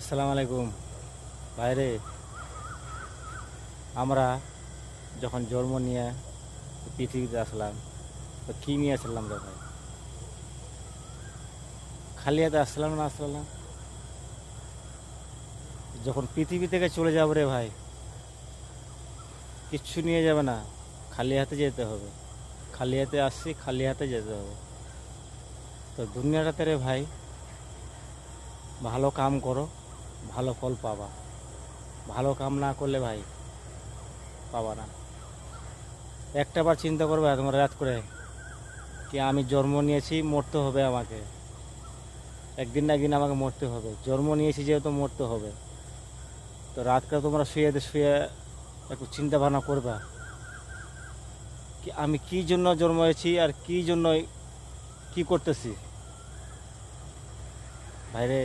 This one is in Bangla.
আসসালামু আলাইকুম ভাইরে। আমরা যখন জন্ম নিয়ে পৃথিবীতে আসলাম, তো কী নিয়ে আসলাম রে ভাই? খালি হাতে আসলাম না আসলাম? যখন পৃথিবী থেকে চলে যাব রে ভাই, কিচ্ছু নিয়ে যাবে না, খালি হাতে যেতে হবে। খালি হাতে আসছি, খালি হাতে যেতে হবে। তো দুনিয়াটাতে রে ভাই, ভালো কাম করো, ভালো ফল পাবা। ভালো কাম না করলে ভাই পাবা না। একটা বার চিন্তা করবে তোমার রাত করে, কি আমি জন্ম নিয়েছি, মরতে হবে আমাকে। একদিন না একদিন আমাকে মরতে হবে, জন্ম নিয়েছি যেহেতু মরতে হবে। তো রাতকে তোমরা শুয়ে শুয়ে একটু চিন্তা ভাবনা করবা, কি আমি কী জন্য জন্ম হয়েছি আর কী জন্য কী করতেছি ভাইরে।